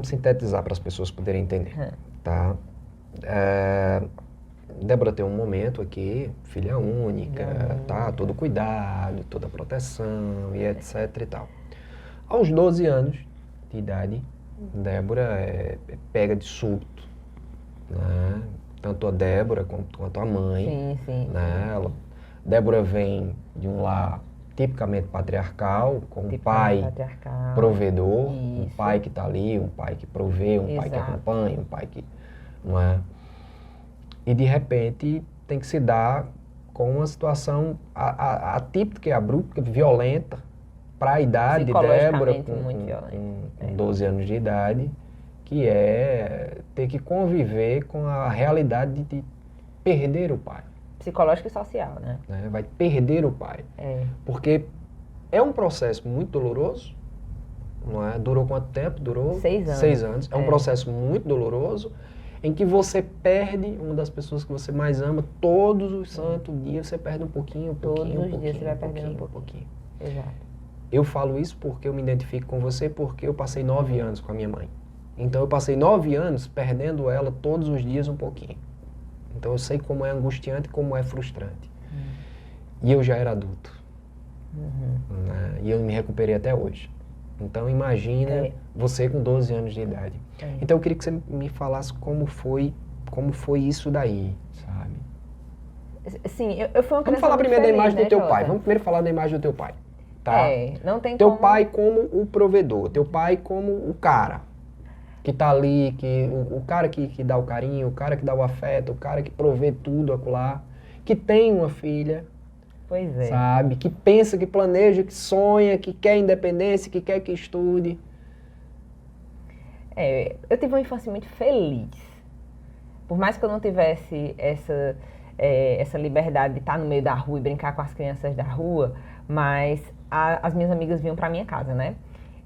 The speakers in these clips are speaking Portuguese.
sintetizar para as pessoas poderem entender, tá? Débora tem um momento aqui, filha única, tá? Todo cuidado, toda proteção e etc e tal. Aos 12 anos de idade, Débora é pega de súbito, né? Tanto a Débora quanto a mãe, né? Débora vem de um lar tipicamente patriarcal, com um pai provedor, um pai que está ali, um pai que provê, um pai que acompanha, um pai que... não é? E de repente tem que se dar com uma situação atípica, abrupta, violenta, para a idade de Débora, com 12 anos de idade, que é ter que conviver com a realidade de perder o pai. Psicológico e social, né? Vai perder o pai. Porque é um processo muito doloroso, não é? Durou quanto tempo? Durou 6 anos. 6 anos. É um processo muito doloroso, em que você perde uma das pessoas que você mais ama todos os santos dias, você perde um pouquinho, Todos os dias você vai perdendo um pouquinho. Exato. Eu falo isso porque eu me identifico com você, porque eu passei 9 anos com a minha mãe. Então eu passei 9 anos perdendo ela todos os dias um pouquinho. Então eu sei como é angustiante, como é frustrante. E eu já era adulto. Né? E eu me recuperei até hoje. Então imagina você com 12 anos de idade. Então eu queria que você me falasse como foi isso daí, sabe? Sim, eu fui uma criança. Vamos falar primeiro feliz, da imagem do teu pai. Jota? Vamos primeiro falar da imagem do teu pai. Tá? Não tem teu como... pai como o provedor, teu pai como o cara que tá ali, o cara que dá o carinho, o cara que dá o afeto, o cara que provê tudo acolá, que tem uma filha. Pois é. Sabe? Que pensa, que planeja, que sonha, que quer independência, que quer que estude. Eu tive uma infância muito feliz. Por mais que eu não tivesse essa liberdade de estar no meio da rua e brincar com as crianças da rua, mas as minhas amigas vinham pra minha casa, né?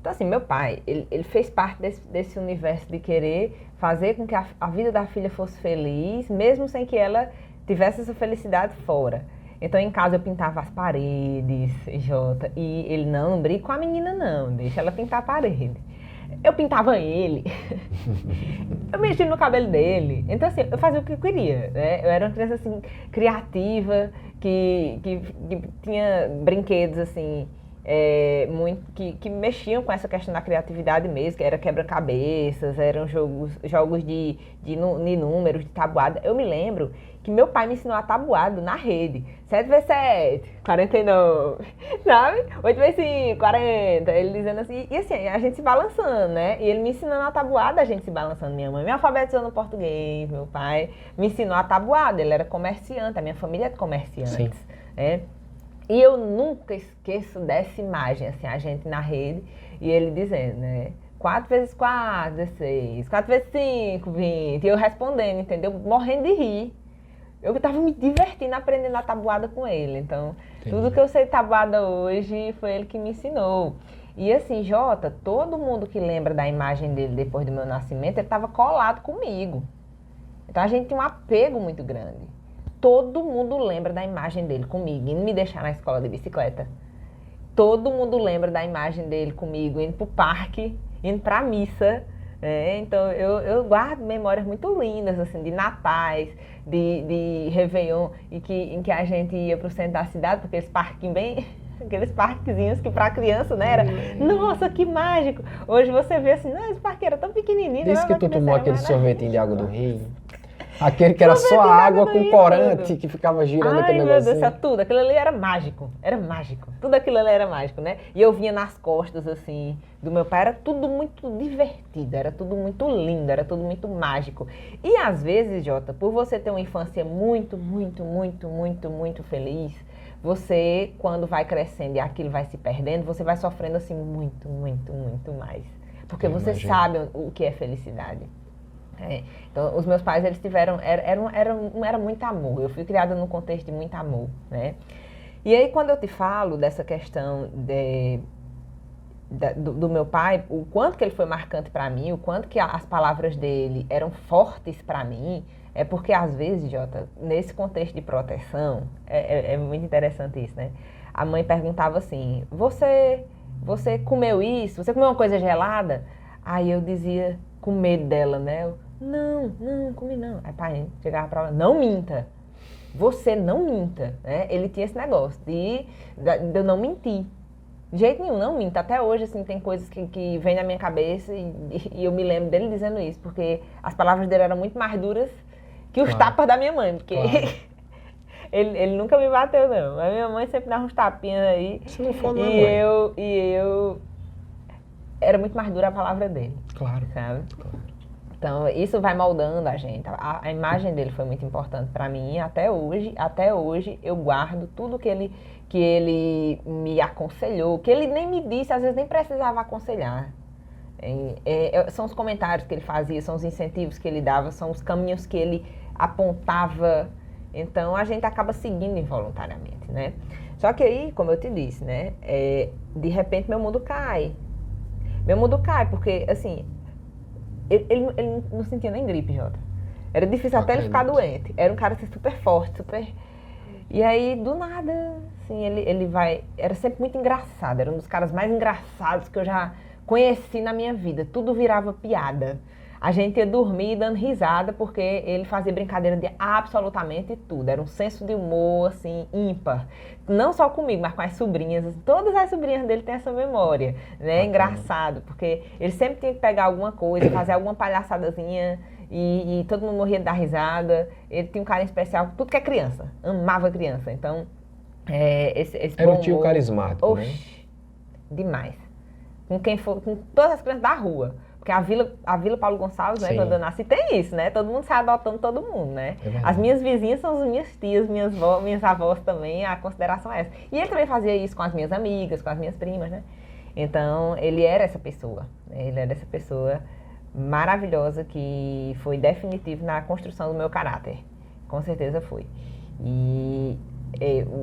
Então, assim, meu pai, ele fez parte desse universo de querer fazer com que a vida da filha fosse feliz, mesmo sem que ela tivesse essa felicidade fora. Então, em casa, eu pintava as paredes, Jota, e ele, não brinca com a menina, não, deixa ela pintar a parede. Eu pintava ele, eu mexia no cabelo dele. Então, assim, eu fazia o que eu queria, né? Eu era uma criança, assim, criativa, que tinha brinquedos, assim, que mexiam com essa questão da criatividade mesmo, que era quebra-cabeças, eram jogos de números, de tabuada. Eu me lembro que meu pai me ensinou a tabuada na rede. 7x7, 49, sabe? 8x5, 40. Ele dizendo assim, e assim, a gente se balançando, né? E ele me ensinando a tabuada, a gente se balançando. Minha mãe me alfabetizou no português, meu pai me ensinou a tabuada. Ele era comerciante, a minha família é de comerciantes, né? E eu nunca esqueço dessa imagem, assim, a gente na rede e ele dizendo, né? 4x4, 16, 4x5, 20. E eu respondendo, entendeu? Morrendo de rir. Eu estava me divertindo aprendendo a tabuada com ele. Então, tudo que eu sei tabuada hoje foi ele que me ensinou. E assim, Jota, todo mundo que lembra da imagem dele depois do meu nascimento, ele estava colado comigo. Então, a gente tinha um apego muito grande. Todo mundo lembra da imagem dele comigo, indo me deixar na escola de bicicleta. Todo mundo lembra da imagem dele comigo, indo pro parque, indo pra missa. Então, eu guardo memórias muito lindas, assim, de natais, de Réveillon, em que a gente ia pro centro da cidade, porque aqueles parquinhos bem... Aqueles parquezinhos que pra criança, né, era... Nossa, que mágico! Hoje você vê assim, não, esse parque era tão pequenininho. Diz que tu tomou aquele sorvetinho de água do rio. Aquele que era só água com corante, que ficava girando aquele negocinho. Ai, meu Deus, tudo. Aquilo ali era mágico. Era mágico. Tudo aquilo ali era mágico, né? E eu vinha nas costas, assim, do meu pai. Era tudo muito divertido. Era tudo muito lindo. Era tudo muito mágico. E às vezes, Jota, por você ter uma infância muito, muito, muito, muito, muito feliz, você, quando vai crescendo e aquilo vai se perdendo, você vai sofrendo, assim, muito, muito, muito mais. Porque você sabe o que é felicidade. Então, os meus pais, eles tiveram, era muito amor. Eu fui criada num contexto de muito amor, né? E aí, quando eu te falo dessa questão do meu pai, o quanto que ele foi marcante para mim, o quanto que as palavras dele eram fortes para mim, é porque, às vezes, Jota, nesse contexto de proteção, é muito interessante isso, né? A mãe perguntava assim, você comeu isso? Você comeu uma coisa gelada? Aí eu dizia... com medo dela, né? Não comi não. Aí pai chegava pra ela, não minta. Você não minta, né? Ele tinha esse negócio de eu não mentir. De jeito nenhum, não minta. Até hoje, assim, tem coisas que vêm na minha cabeça e eu me lembro dele dizendo isso, porque as palavras dele eram muito mais duras que os tapas da minha mãe, porque ele nunca me bateu, não. A minha mãe sempre dava uns tapinhas aí. Se não for, não é mãe. E eu... Era muito mais dura a palavra dele. Claro. Sabe? Claro. Então, isso vai moldando a gente. A imagem dele foi muito importante para mim. Até hoje, eu guardo tudo que ele me aconselhou, que ele nem me disse, às vezes nem precisava aconselhar. São os comentários que ele fazia, são os incentivos que ele dava, são os caminhos que ele apontava. Então, a gente acaba seguindo involuntariamente, né? Só que aí, como eu te disse, né? De repente, meu mundo cai. Meu mundo cai, porque, assim... Ele não sentia nem gripe, Jota. Era difícil até ele ficar doente. Era um cara assim, super forte, super... E aí, do nada, assim, ele vai... Era sempre muito engraçado. Era um dos caras mais engraçados que eu já conheci na minha vida. Tudo virava piada. A gente ia dormir dando risada porque ele fazia brincadeira de absolutamente tudo. Era um senso de humor, assim, ímpar. Não só comigo, mas com as sobrinhas. Todas as sobrinhas dele têm essa memória, né? Engraçado, porque ele sempre tinha que pegar alguma coisa, fazer alguma palhaçadazinha e todo mundo morria de dar risada. Ele tinha um carinho especial por tudo que é criança. Amava criança. Então, esse era um tio carismático, né? Demais. Com todas as crianças da rua. Porque a Vila Paulo Gonçalves, né, quando eu nasci, tem isso, né? Todo mundo sai adotando todo mundo, né? As minhas vizinhas são as minhas tias, minhas avós também, a consideração é essa. E ele também fazia isso com as minhas amigas, com as minhas primas, né? Então, ele era essa pessoa, né? Ele era essa pessoa maravilhosa que foi definitivo na construção do meu caráter. Com certeza foi. E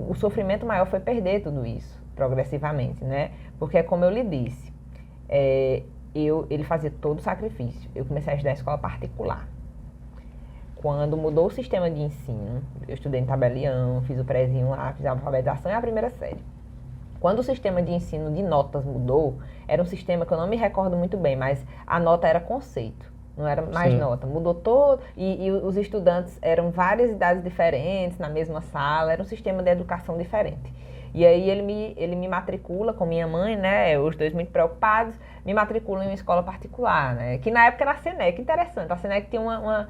o sofrimento maior foi perder tudo isso, progressivamente, né? Porque é como eu lhe disse, ele fazia todo o sacrifício. Eu comecei a estudar em escola particular. Quando mudou o sistema de ensino, eu estudei em Tabelião, fiz o prézinho lá, fiz a alfabetização e a primeira série. Quando o sistema de ensino de notas mudou, era um sistema que eu não me recordo muito bem, mas a nota era conceito, não era mais nota. Mudou todo, e os estudantes eram várias idades diferentes, na mesma sala, era um sistema de educação diferente. E aí ele me matricula com minha mãe, né, os dois muito preocupados, me matriculam em uma escola particular, né, que na época era a Senec, interessante, a Senec tinha uma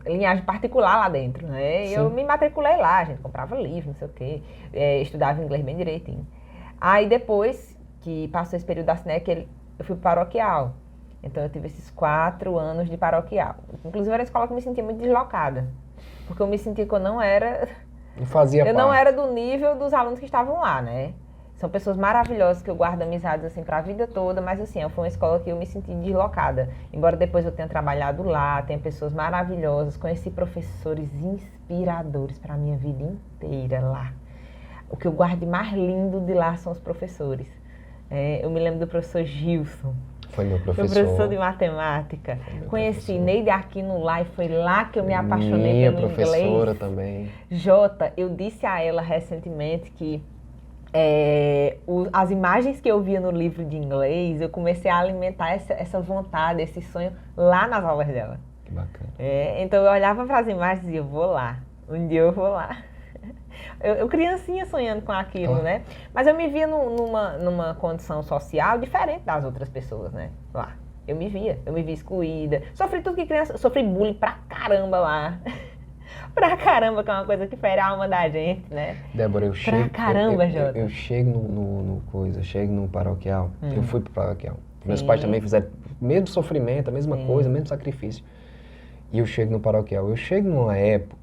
linhagem particular lá dentro, né, e eu me matriculei lá, a gente comprava livro, não sei o quê, estudava inglês bem direitinho. Aí depois que passou esse período da Senec, eu fui pro paroquial, então eu tive esses 4 anos de paroquial. Inclusive era uma escola que eu me sentia muito deslocada, porque eu me sentia que eu não era... Eu não era do nível dos alunos que estavam lá, né? São pessoas maravilhosas que eu guardo amizades assim para a vida toda, mas assim, foi uma escola que eu me senti deslocada. Embora depois eu tenha trabalhado lá, tenha pessoas maravilhosas, conheci professores inspiradores para a minha vida inteira lá. O que eu guardo de mais lindo de lá são os professores. Eu me lembro do professor Gilson. Foi meu professor. Foi professor de matemática. Conheci Neide Aquino lá e foi lá que eu me apaixonei pelo inglês. Minha professora também. Jota, eu disse a ela recentemente que as imagens que eu via no livro de inglês, eu comecei a alimentar essa vontade, esse sonho lá nas aulas dela. Que bacana. Então eu olhava para as imagens e dizia, eu vou lá, um dia eu vou lá. Eu criancinha sonhando com aquilo, né? Mas eu me via numa condição social diferente das outras pessoas, né? Lá. Eu me via excluída. Sofri tudo que criança... Sofri bullying pra caramba lá. Pra caramba, que é uma coisa que fere a alma da gente, né? Débora, eu chego... Pra caramba, Jota. Eu chego chego no paroquial. Eu fui pro paroquial. Meus pais também fizeram o mesmo sofrimento, a mesma coisa, o mesmo sacrifício. E eu chego no paroquial. Eu chego numa época...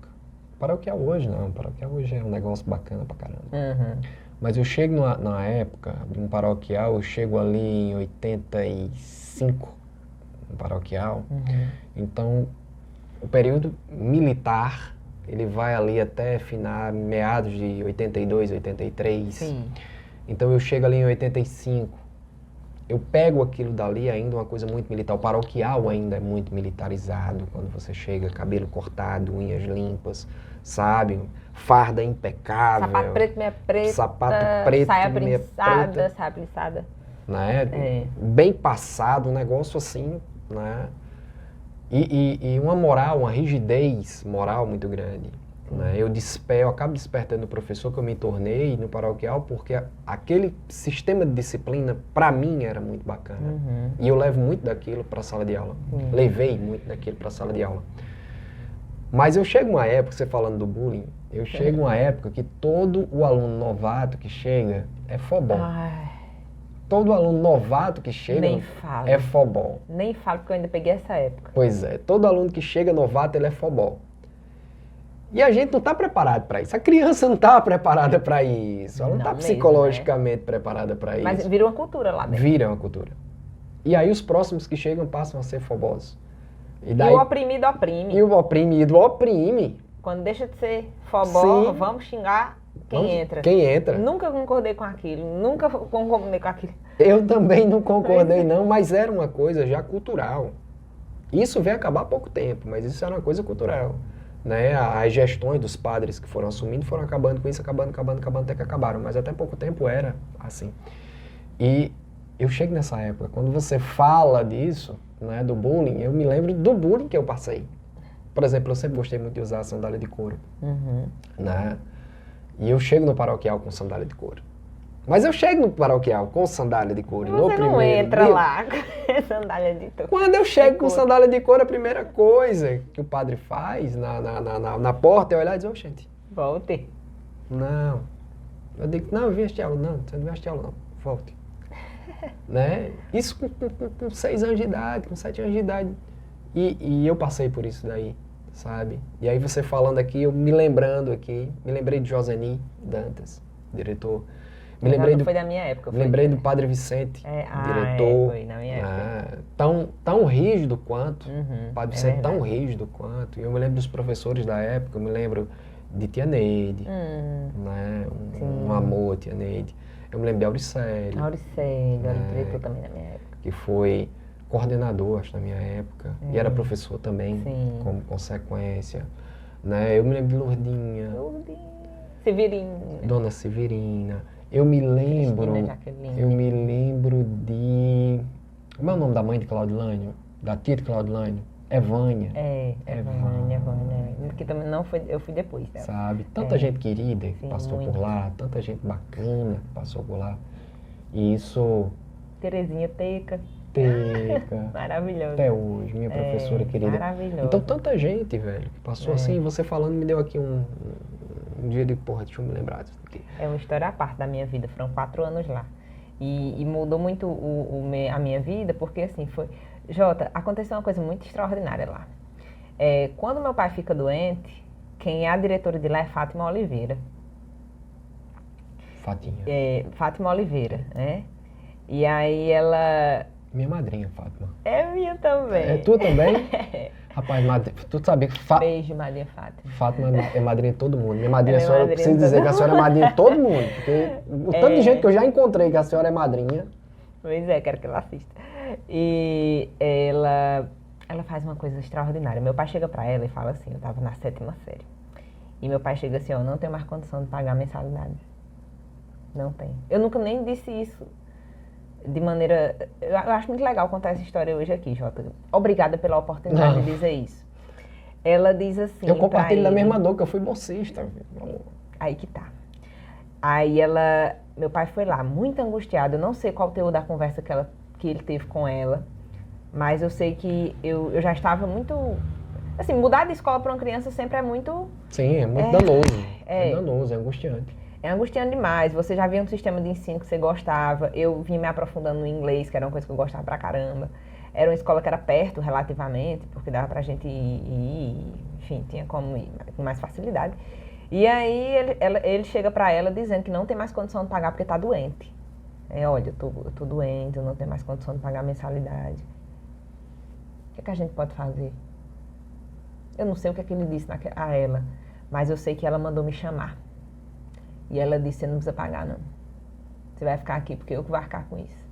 Paroquial hoje não, paroquial hoje é um negócio bacana pra caramba. Mas eu chego na época, um paroquial, eu chego ali em 85, no paroquial. Então, o período militar, ele vai ali até meados de 82, 83. Sim. Então eu chego ali em 85. Eu pego aquilo dali ainda, uma coisa muito militar. O paroquial ainda é muito militarizado. Quando você chega, cabelo cortado, unhas limpas, sabe? Farda impecável. Sapato preto, meia preta. Sapato preto, saia meia prensada, preta. saia plissada. né? É. Bem passado, um negócio assim, né? E uma moral, uma rigidez moral muito grande. Né? Eu acabo despertando o professor que eu me tornei no paroquial, porque aquele sistema de disciplina, para mim, era muito bacana. Uhum. E eu levo muito daquilo para a sala de aula. Sim. Levei muito daquilo para a sala de aula. Mas eu chego uma época, você falando do bullying, eu chego uma época que todo o aluno novato que chega é fobó. Ai, Todo aluno novato que chega nem falo. é fobó. Nem falo, porque eu ainda peguei essa época. Pois é, todo aluno que chega novato, ele é fobó. E a gente não está preparado para isso. A criança não está preparada para isso. Ela não está Não mesmo, psicologicamente preparada para Mas isso. vira uma cultura lá dentro. Vira uma cultura. E aí os próximos que chegam passam a ser fobosos. E o oprimido oprime. E o oprimido oprime. Quando deixa de ser fobó, Sim. vamos xingar quem entra. Quem entra. Nunca concordei com aquilo, nunca concordei com aquilo. Eu também não concordei não, mas era uma coisa já cultural. Isso veio acabar há pouco tempo, mas isso era uma coisa cultural. Né? As gestões dos padres que foram assumindo foram acabando com isso, acabando, até que acabaram. Mas até pouco tempo era assim. E eu chego nessa época, quando você fala disso, né, do bullying, eu me lembro do bullying que eu passei. Por exemplo, eu sempre gostei muito de usar a sandália de couro. Uhum. Né? E eu chego no paroquial com sandália de couro. Mas eu chego no paroquial com sandália de couro. Você no não primeiro entra dia. lá com sandália de couro. Quando eu chego com sandália de couro, a primeira coisa que o padre faz na porta é olhar e dizer, gente, Volte. não. Eu digo, não, eu vim assistir aula. Não, você não vem assistir aula, não. Volte. Né? Isso com 6 anos de idade, com 7 anos de idade. E eu passei por isso daí, sabe? E aí você falando aqui, eu me lembrei de Joseni Dantas, diretor. Me lembrei Foi da minha época. lembrei do Padre Vicente, diretor. Foi na minha época. Tão rígido quanto. Uhum, O Padre Vicente tão rígido quanto. E eu me lembro dos professores da época, eu me lembro de Tia Neide, né? Um amor, Tia Neide. Eu me lembro de Auricélio. Auricélio, diretor também na minha época. Que foi coordenador, acho, na minha época. E era professor também, como consequência. Né? Eu me lembro de Lourdinha. Severina. Dona Severina. Eu me lembro de... Como é o nome da mãe de Claudilânio? Da tia de Claudilânio? Evânia. Evânia. Que também não foi, eu fui depois dela. Sabe? Tanta gente querida que passou por lá, tanta gente bacana que passou por lá. E isso... Terezinha Teca. Maravilhoso. Até hoje, minha professora querida. Maravilhoso. Então, tanta gente, velho, que passou assim, você falando, me deu aqui um dia de, porra, deixa eu me lembrar disso aqui. É uma história à parte da minha vida, foram 4 anos lá. E mudou muito a minha vida, porque assim, Jota, aconteceu uma coisa muito extraordinária lá. Quando meu pai fica doente, quem é a diretora de lá é Fátima Oliveira. Fátima Oliveira, né? E aí ela... Minha madrinha, Fátima. É minha também. É tua também? Rapaz, tu sabia que Beijo, madrinha Fátima. Fátima é madrinha de todo mundo. Minha madrinha, eu preciso dizer que a senhora é madrinha de todo mundo. Porque o tanto de gente que eu já encontrei que a senhora é madrinha. Pois é, quero que ela assista. E ela faz uma coisa extraordinária. Meu pai chega pra ela e fala assim, eu tava na 7ª série. E meu pai chega assim, ó, não tenho mais condição de pagar a mensalidade. Não tem. Eu nunca nem disse isso de maneira... Eu acho muito legal contar essa história hoje aqui, Jota. Obrigada pela oportunidade de dizer isso. Ela diz assim... Eu compartilho da mesma dor, que eu fui bolsista. Aí que tá. Aí meu pai foi lá, muito angustiado. Eu não sei qual o teor da conversa que ele teve com ela, mas eu sei que eu já estava muito... Assim, mudar de escola para uma criança sempre é muito... Sim, é muito danoso. É danoso, é angustiante. É angustiante demais. Você já via um sistema de ensino que você gostava. Eu vim me aprofundando no inglês, que era uma coisa que eu gostava pra caramba. Era uma escola que era perto, relativamente, porque dava pra gente ir, enfim, tinha como ir com mais facilidade. E aí ele chega pra ela dizendo que não tem mais condição de pagar porque tá doente. Olha, eu tô doente, eu não tenho mais condição de pagar a mensalidade. O que a gente pode fazer? Eu não sei o que ele disse a ela, mas eu sei que ela mandou me chamar. E ela disse, você não precisa pagar, não. Você vai ficar aqui porque eu que vou arcar com isso.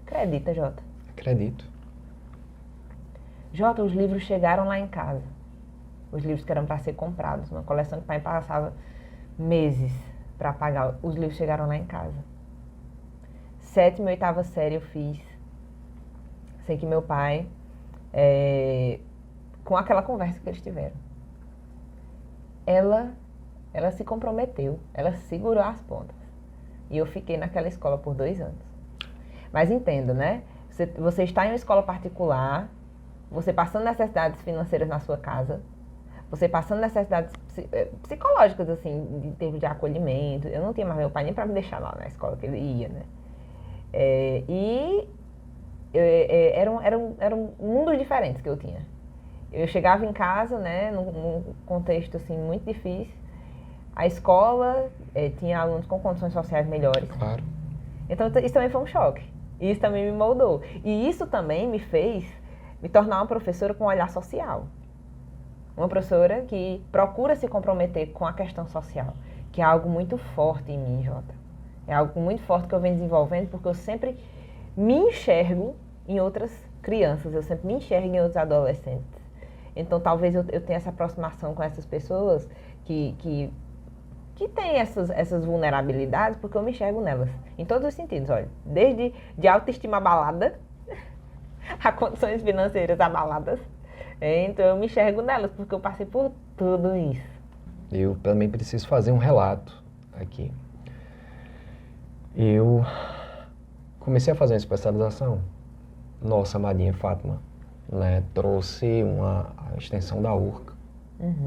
Acredita, Jota? Acredito. Jota, os livros chegaram lá em casa. Os livros que eram para ser comprados. Uma coleção que o pai passava meses para pagar. Os livros chegaram lá em casa. 7ª e 8ª série eu fiz. Sei que meu pai, com aquela conversa que eles tiveram, ela se comprometeu, ela segurou as pontas. E eu fiquei naquela escola por 2 anos. Mas entendo, né? Você está em uma escola particular, você passando necessidades financeiras na sua casa, você passando necessidades psicológicas, assim, em termos de acolhimento. Eu não tinha mais meu pai nem para me deixar lá na escola que ele ia, né? Eram mundos diferentes que eu tinha. Eu chegava em casa, né, num contexto, assim, muito difícil. A escola tinha alunos com condições sociais melhores. Claro. Então, isso também foi um choque. E isso também me moldou. E isso também me fez me tornar uma professora com um olhar social. Uma professora que procura se comprometer com a questão social, que é algo muito forte em mim, Jota. É algo muito forte que eu venho desenvolvendo, porque eu sempre me enxergo em outras crianças, eu sempre me enxergo em outros adolescentes. Então, talvez eu tenha essa aproximação com essas pessoas que têm essas vulnerabilidades, porque eu me enxergo nelas, em todos os sentidos, olha. Desde de autoestima abalada, a condições financeiras abaladas. Então, eu me enxergo nelas, porque eu passei por tudo isso. Eu também preciso fazer um relato aqui. Eu comecei a fazer uma especialização. Nossa amadinha Fátima, né, trouxe a extensão da URCA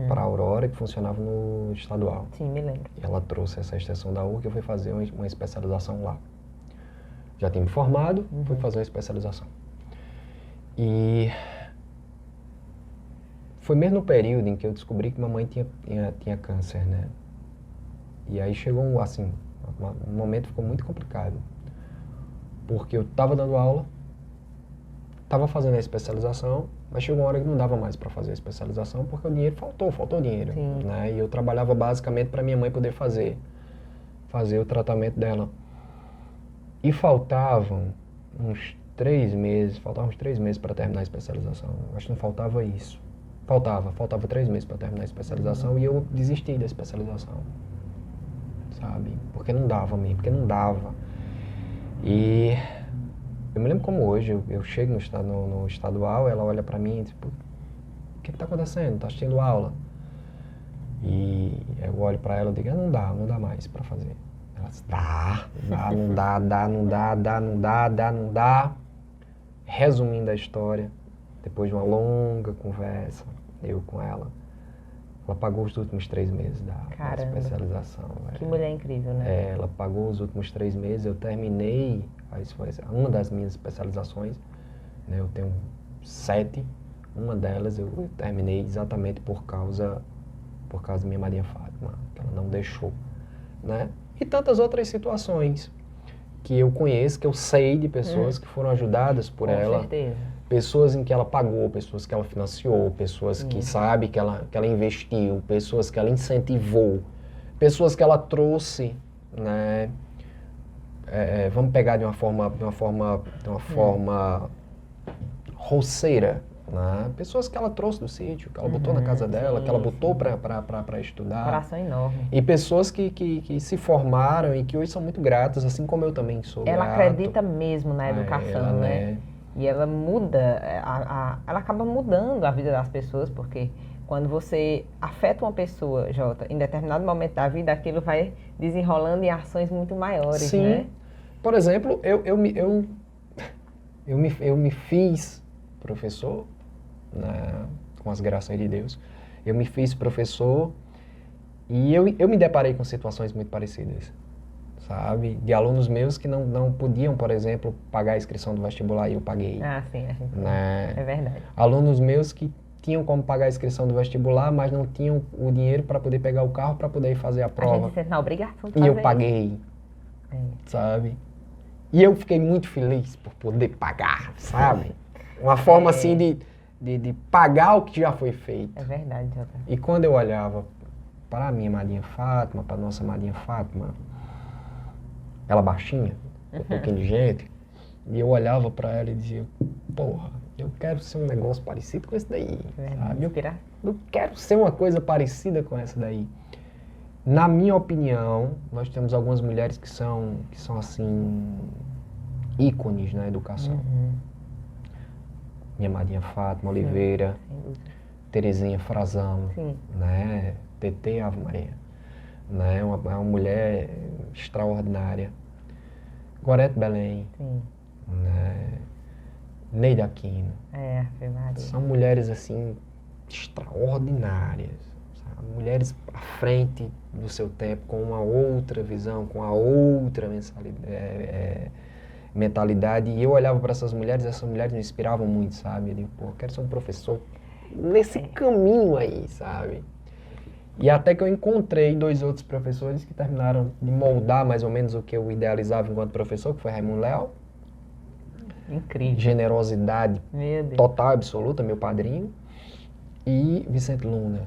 para a Aurora, que funcionava no estadual. Sim, me lembro. E ela trouxe essa extensão da URCA e eu fui fazer uma especialização lá. Já tinha me formado, fui fazer uma especialização. E foi mesmo no período em que eu descobri que mamãe tinha câncer, né? E aí chegou, assim, um momento que ficou muito complicado. Porque eu estava dando aula, estava fazendo a especialização, mas chegou uma hora que não dava mais para fazer a especialização, porque o dinheiro faltou dinheiro, né? E eu trabalhava basicamente para minha mãe poder fazer o tratamento dela. E faltavam uns 3 meses para terminar a especialização. Eu acho que não faltava isso. Faltava 3 meses para terminar a especialização e eu desisti da especialização, sabe? Porque não dava mesmo, porque não dava. E eu me lembro como hoje, eu chego no estadual, ela olha pra mim e diz, o que tá acontecendo? Tá assistindo aula? E eu olho pra ela e digo, não dá mais pra fazer. Ela diz, não dá. Resumindo a história, depois de uma longa conversa, eu com ela pagou os últimos 3 meses da especialização. Que mulher incrível, né? Ela pagou os últimos 3 meses, eu terminei, uma das minhas especializações, né, eu tenho 7, uma delas eu terminei exatamente por causa da minha Maria Fátima, que ela não deixou, né? E tantas outras situações que eu conheço, que eu sei de pessoas que foram ajudadas por ela. Com certeza. Pessoas em que ela pagou, pessoas que ela financiou, pessoas que sabe que ela investiu, pessoas que ela incentivou, pessoas que ela trouxe, né? Vamos pegar de uma forma roceira, né? Pessoas que ela trouxe do sítio, que ela botou na casa dela, que ela botou para estudar. Coração enorme. E pessoas que se formaram e que hoje são muito gratas, assim como eu também sou Ela grato. acredita mesmo na educação, né? E ela muda, ela acaba mudando a vida das pessoas, porque quando você afeta uma pessoa, Jota, em determinado momento da vida, aquilo vai desenrolando em ações muito maiores, Sim. né? Por exemplo, eu me fiz professor, né, com as graças de Deus. Eu me fiz professor e eu me deparei com situações muito parecidas, sabe? De alunos meus que não podiam, por exemplo, pagar a inscrição do vestibular e eu paguei. Ah, sim, a gente né? É verdade. Alunos meus que tinham como pagar a inscrição do vestibular, mas não tinham o dinheiro para poder pegar o carro para poder ir fazer a prova. A gente sente na obrigação de e fazer. eu paguei, sabe? E eu fiquei muito feliz por poder pagar, sabe? Uma forma assim de pagar o que já foi feito. É verdade, Jota. E quando eu olhava para a minha Madinha Fátima, para a nossa Madinha Fátima, ela baixinha, um pouquinho de gente, e eu olhava para ela e dizia, porra, eu quero ser um negócio parecido com esse daí, sabe? Eu quero ser uma coisa parecida com essa daí. Na minha opinião, nós temos algumas mulheres que são assim, ícones na educação. Minha madrinha Fátima Oliveira, Sem dúvida. Terezinha Frazão, Sim. né? TT Ave Maria, né? Uma mulher extraordinária. Gorete Belém, Sim. né? Neide Aquino. Ave Maria. São mulheres, assim, extraordinárias. Sabe? Mulheres à frente do seu tempo, com uma outra visão, com a outra mentalidade. E eu olhava para essas mulheres me inspiravam muito, sabe? Eu digo, pô, eu quero ser um professor nesse caminho aí, sabe? E até que eu encontrei 2 outros professores que terminaram de moldar mais ou menos o que eu idealizava enquanto professor, que foi Raimundo Leal. Incrível. Generosidade Meu Deus. total, absoluta, meu padrinho. E Vicente Luna.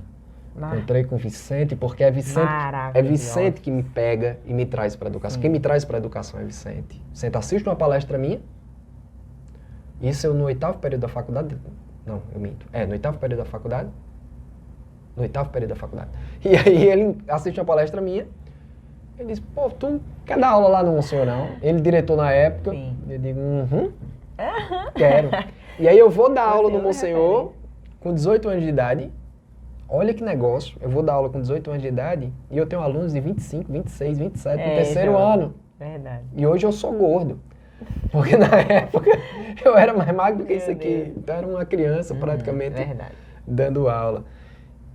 Encontrei com Vicente, porque é Vicente que me pega e me traz para a educação. Quem me traz para a educação é Vicente. Vicente assiste uma palestra minha, isso eu no 8º período da faculdade, não, eu minto, no 8º período da faculdade, e aí ele assiste uma palestra minha, ele diz, pô, tu quer dar aula lá no Monsenhorão? Ele diretor na época, Sim. eu digo, quero. E aí eu vou dar aula no Monsenhor, com 18 anos de idade. Olha que negócio, eu vou dar aula com 18 anos de idade e eu tenho alunos de 25, 26, 27 no terceiro ano. Verdade. E hoje eu sou gordo. Porque na época eu era mais magro do que isso aqui. Deus. Então eu era uma criança praticamente Verdade. dando aula.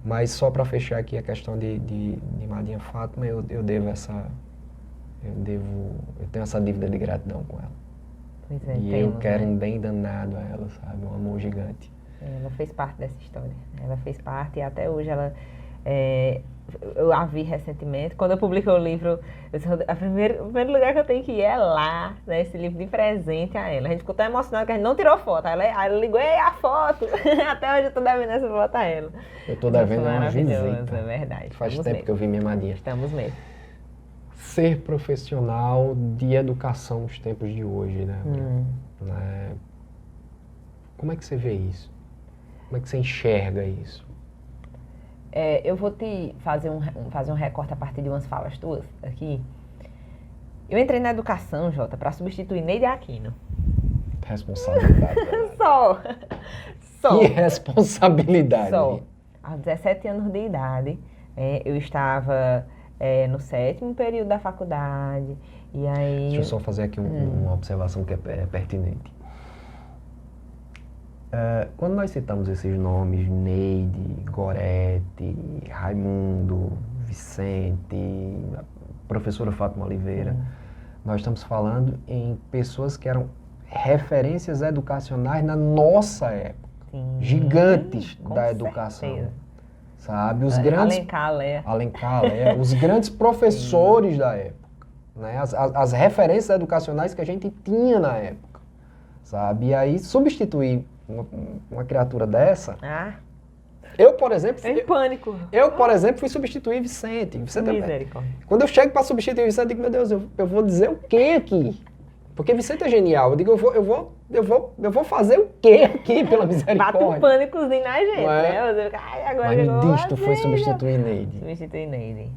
Mas só para fechar aqui a questão de Madrinha Fátima, eu tenho essa dívida de gratidão com ela. Pois é, E eu quero um bem danado a ela, sabe? Um amor gigante. Ela fez parte dessa história. Ela fez parte e até hoje ela... eu a vi recentemente. Quando eu publiquei o livro, eu disse, o primeiro lugar que eu tenho que ir é lá, né? Esse livro de presente a ela. A gente ficou tão emocionado que a gente não tirou foto. Ela ligou, a foto! Até hoje eu tô devendo essa foto a ela. Eu tô devendo uma visita. É verdade. Faz tempo que eu vi minha madrinha. Estamos mesmo. Ser profissional de educação nos tempos de hoje, né? Né? Como é que você vê isso? Como é que você enxerga isso? Eu vou te fazer um recorte a partir de umas falas tuas aqui. Eu entrei na educação, Jota, para substituir Neide Aquino. Responsabilidade. Só. Que responsabilidade. Só. Aos 17 anos de idade, eu estava no 7º período da faculdade. E aí... Deixa eu só fazer aqui uma observação que é pertinente. Quando nós citamos esses nomes, Neide, Gorete, Raimundo, Vicente, a professora Fátima Oliveira, nós estamos falando em pessoas que eram referências educacionais na nossa época. Sim, gigantes com da educação. certeza. Sabe? Os grandes... Alencar Lé. Os grandes professores da época. Né? As referências educacionais que a gente tinha na época. Sabe? E aí substituir uma criatura dessa... Eu, por exemplo... Em pânico. Eu, por exemplo, fui substituir Vicente. Misericórdia. Quando eu chego para substituir Vicente, eu digo, meu Deus, eu vou dizer o quê aqui? Porque Vicente é genial. Eu digo, eu vou fazer o quê aqui, pela misericórdia? Bate um pânicozinho na gente, né? Mas me diz, tu foi substituir Neide. Substituir Neide.